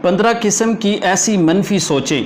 15 قسم کی ایسی منفی سوچیں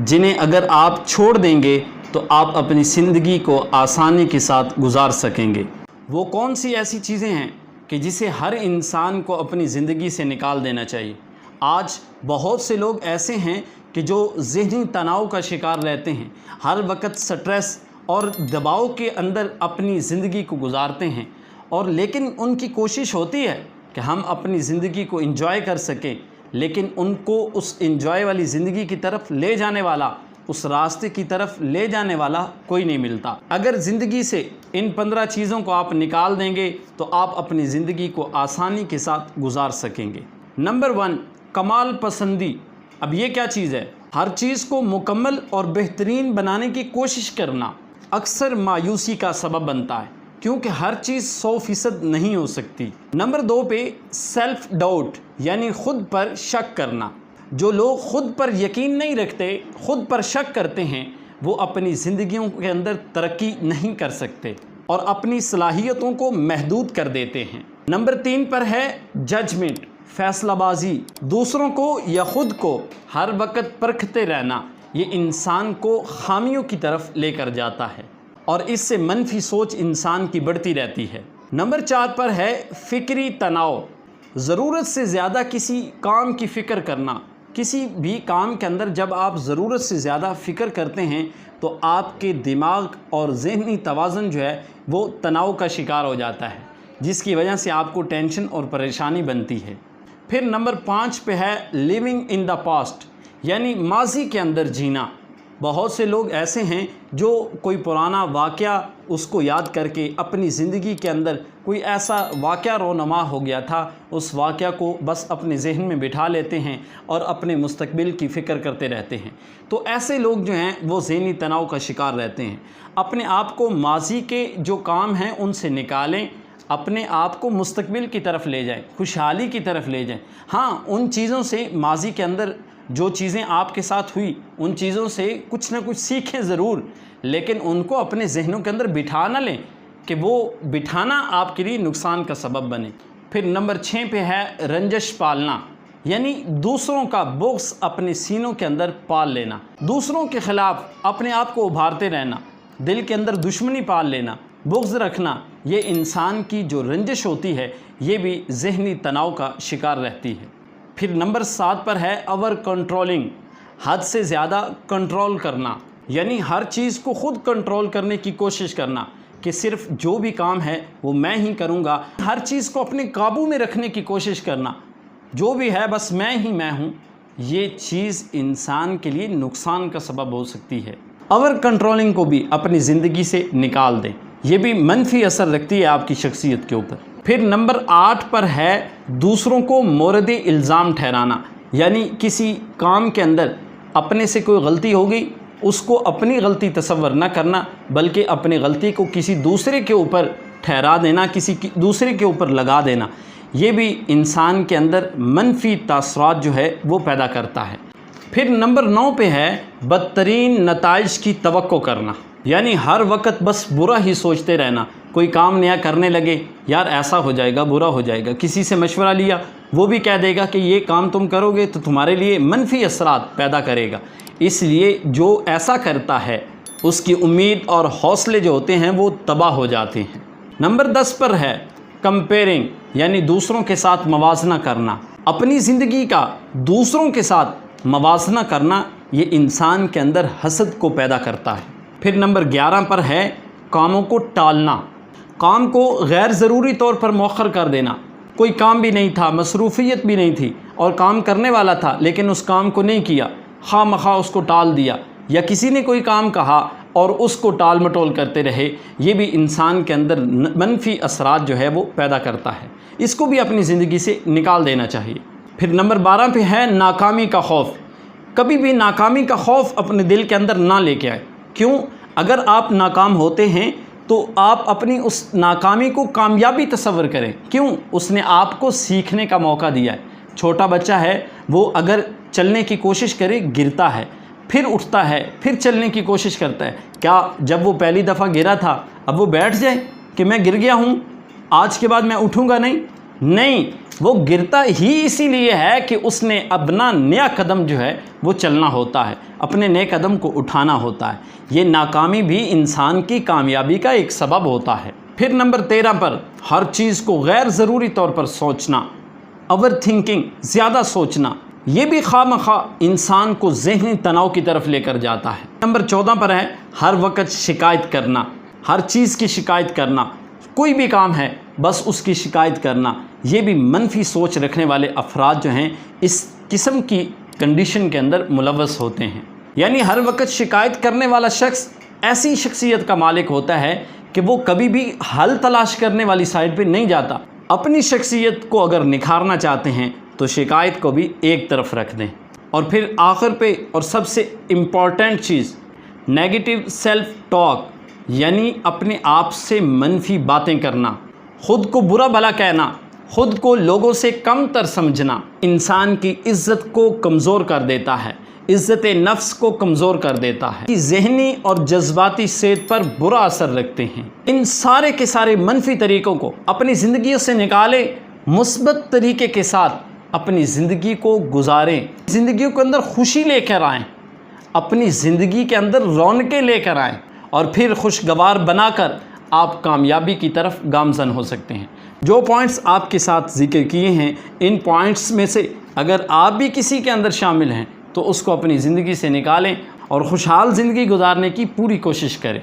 جنہیں اگر آپ چھوڑ دیں گے تو آپ اپنی زندگی کو آسانی کے ساتھ گزار سکیں گے۔ وہ کون سی ایسی چیزیں ہیں کہ جسے ہر انسان کو اپنی زندگی سے نکال دینا چاہیے؟ آج بہت سے لوگ ایسے ہیں کہ جو ذہنی تناؤ کا شکار رہتے ہیں، ہر وقت سٹریس اور دباؤ کے اندر اپنی زندگی کو گزارتے ہیں، اور لیکن ان کی کوشش ہوتی ہے کہ ہم اپنی زندگی کو انجوائے کر سکیں، لیکن ان کو اس انجوائے والی زندگی کی طرف لے جانے والا، اس راستے کی طرف لے جانے والا کوئی نہیں ملتا۔ اگر زندگی سے ان 15 چیزوں کو آپ نکال دیں گے تو آپ اپنی زندگی کو آسانی کے ساتھ گزار سکیں گے۔ نمبر 1، کمال پسندی۔ اب یہ کیا چیز ہے؟ ہر چیز کو مکمل اور بہترین بنانے کی کوشش کرنا اکثر مایوسی کا سبب بنتا ہے، کیونکہ ہر چیز 100% نہیں ہو سکتی۔ نمبر 2 پہ سیلف ڈاؤٹ، یعنی خود پر شک کرنا۔ جو لوگ خود پر یقین نہیں رکھتے، خود پر شک کرتے ہیں، وہ اپنی زندگیوں کے اندر ترقی نہیں کر سکتے اور اپنی صلاحیتوں کو محدود کر دیتے ہیں۔ نمبر 3 پر ہے ججمنٹ، فیصلہ بازی۔ دوسروں کو یا خود کو ہر وقت پرکھتے رہنا، یہ انسان کو خامیوں کی طرف لے کر جاتا ہے اور اس سے منفی سوچ انسان کی بڑھتی رہتی ہے۔ نمبر 4 پر ہے فکری تناؤ، ضرورت سے زیادہ کسی کام کی فکر کرنا۔ کسی بھی کام کے اندر جب آپ ضرورت سے زیادہ فکر کرتے ہیں تو آپ کے دماغ اور ذہنی توازن جو ہے وہ تناؤ کا شکار ہو جاتا ہے، جس کی وجہ سے آپ کو ٹینشن اور پریشانی بنتی ہے۔ پھر نمبر 5 پہ ہے لیونگ ان دا پاسٹ، یعنی ماضی کے اندر جینا۔ بہت سے لوگ ایسے ہیں جو کوئی پرانا واقعہ اس کو یاد کر کے اپنی زندگی کے اندر کوئی ایسا واقعہ رونما ہو گیا تھا، اس واقعہ کو بس اپنے ذہن میں بٹھا لیتے ہیں اور اپنے مستقبل کی فکر کرتے رہتے ہیں۔ تو ایسے لوگ جو ہیں وہ ذہنی تناؤ کا شکار رہتے ہیں۔ اپنے آپ کو ماضی کے جو کام ہیں ان سے نکالیں، اپنے آپ کو مستقبل کی طرف لے جائیں، خوشحالی کی طرف لے جائیں۔ ہاں، ان چیزوں سے، ماضی کے اندر جو چیزیں آپ کے ساتھ ہوئی، ان چیزوں سے کچھ نہ کچھ سیکھیں ضرور، لیکن ان کو اپنے ذہنوں کے اندر بٹھا نہ لیں کہ وہ بٹھانا آپ کے لیے نقصان کا سبب بنے۔ پھر نمبر 6 پہ ہے رنجش پالنا، یعنی دوسروں کا بغض اپنے سینوں کے اندر پال لینا، دوسروں کے خلاف اپنے آپ کو ابھارتے رہنا، دل کے اندر دشمنی پال لینا، بغض رکھنا۔ یہ انسان کی جو رنجش ہوتی ہے یہ بھی ذہنی تناؤ کا شکار رہتی ہے۔ پھر نمبر 7 پر ہے اوور کنٹرولنگ، حد سے زیادہ کنٹرول کرنا، یعنی ہر چیز کو خود کنٹرول کرنے کی کوشش کرنا کہ صرف جو بھی کام ہے وہ میں ہی کروں گا، ہر چیز کو اپنے قابو میں رکھنے کی کوشش کرنا، جو بھی ہے بس میں ہی میں ہوں۔ یہ چیز انسان کے لیے نقصان کا سبب ہو سکتی ہے۔ اوور کنٹرولنگ کو بھی اپنی زندگی سے نکال دیں، یہ بھی منفی اثر رکھتی ہے آپ کی شخصیت کے اوپر۔ پھر نمبر 8 پر ہے دوسروں کو مورد الزام ٹھہرانا، یعنی کسی کام کے اندر اپنے سے کوئی غلطی ہو گئی، اس کو اپنی غلطی تصور نہ کرنا، بلکہ اپنی غلطی کو کسی دوسرے کے اوپر ٹھہرا دینا، کسی دوسرے کے اوپر لگا دینا، یہ بھی انسان کے اندر منفی تاثرات جو ہے وہ پیدا کرتا ہے۔ پھر نمبر 9 پہ ہے بدترین نتائج کی توقع کرنا، یعنی ہر وقت بس برا ہی سوچتے رہنا۔ کوئی کام نیا کرنے لگے، یار ایسا ہو جائے گا، برا ہو جائے گا، کسی سے مشورہ لیا، وہ بھی کہہ دے گا کہ یہ کام تم کرو گے تو تمہارے لیے منفی اثرات پیدا کرے گا، اس لیے جو ایسا کرتا ہے اس کی امید اور حوصلے جو ہوتے ہیں وہ تباہ ہو جاتے ہیں۔ نمبر 10 پر ہے کمپیئرنگ، یعنی دوسروں کے ساتھ موازنہ کرنا۔ اپنی زندگی کا دوسروں کے ساتھ موازنہ کرنا یہ انسان کے اندر حسد کو پیدا کرتا ہے۔ پھر نمبر 11 پر ہے کاموں کو ٹالنا، کام کو غیر ضروری طور پر مؤخر کر دینا۔ کوئی کام بھی نہیں تھا، مصروفیت بھی نہیں تھی اور کام کرنے والا تھا لیکن اس کام کو نہیں کیا، خواہ مخواہ اس کو ٹال دیا، یا کسی نے کوئی کام کہا اور اس کو ٹال مٹول کرتے رہے، یہ بھی انسان کے اندر منفی اثرات جو ہے وہ پیدا کرتا ہے۔ اس کو بھی اپنی زندگی سے نکال دینا چاہیے۔ پھر نمبر 12 پہ ہے ناکامی کا خوف۔ کبھی بھی ناکامی کا خوف اپنے دل کے اندر نہ لے کے آئے۔ کیوں؟ اگر آپ ناکام ہوتے ہیں تو آپ اپنی اس ناکامی کو کامیابی تصور کریں۔ کیوں؟ اس نے آپ کو سیکھنے کا موقع دیا ہے۔ چھوٹا بچہ ہے، وہ اگر چلنے کی کوشش کرے گرتا ہے، پھر اٹھتا ہے، پھر چلنے کی کوشش کرتا ہے۔ کیا جب وہ پہلی دفعہ گرا تھا اب وہ بیٹھ جائے کہ میں گر گیا ہوں، آج کے بعد میں اٹھوں گا نہیں؟ نہیں، وہ گرتا ہی اسی لیے ہے کہ اس نے اپنا نیا قدم جو ہے وہ چلنا ہوتا ہے، اپنے نئے قدم کو اٹھانا ہوتا ہے۔ یہ ناکامی بھی انسان کی کامیابی کا ایک سبب ہوتا ہے۔ پھر نمبر 13 پر، ہر چیز کو غیر ضروری طور پر سوچنا، اوور تھنکنگ، زیادہ سوچنا، یہ بھی خواہ مخواہ انسان کو ذہنی تناؤ کی طرف لے کر جاتا ہے۔ نمبر 14 پر ہے ہر وقت شکایت کرنا، ہر چیز کی شکایت کرنا، کوئی بھی کام ہے بس اس کی شکایت کرنا۔ یہ بھی منفی سوچ رکھنے والے افراد جو ہیں اس قسم کی کنڈیشن کے اندر ملوث ہوتے ہیں۔ یعنی ہر وقت شکایت کرنے والا شخص ایسی شخصیت کا مالک ہوتا ہے کہ وہ کبھی بھی حل تلاش کرنے والی سائڈ پہ نہیں جاتا۔ اپنی شخصیت کو اگر نکھارنا چاہتے ہیں تو شکایت کو بھی ایک طرف رکھ دیں۔ اور پھر آخر پہ اور سب سے امپورٹنٹ چیز، نیگیٹو سیلف ٹاک، یعنی اپنے آپ سے منفی باتیں کرنا، خود کو برا بھلا کہنا، خود کو لوگوں سے کم تر سمجھنا انسان کی عزت کو کمزور کر دیتا ہے، عزت نفس کو کمزور کر دیتا ہے، ذہنی اور جذباتی صحت پر برا اثر رکھتے ہیں۔ ان سارے کے سارے منفی طریقوں کو اپنی زندگیوں سے نکالیں، مثبت طریقے کے ساتھ اپنی زندگی کو گزاریں، زندگیوں کے اندر خوشی لے کر آئیں، اپنی زندگی کے اندر رونقیں لے کر آئیں، اور پھر خوشگوار بنا کر آپ کامیابی کی طرف گامزن ہو سکتے ہیں۔ جو پوائنٹس آپ کے ساتھ ذکر کیے ہیں، ان پوائنٹس میں سے اگر آپ بھی کسی کے اندر شامل ہیں تو اس کو اپنی زندگی سے نکالیں اور خوشحال زندگی گزارنے کی پوری کوشش کریں۔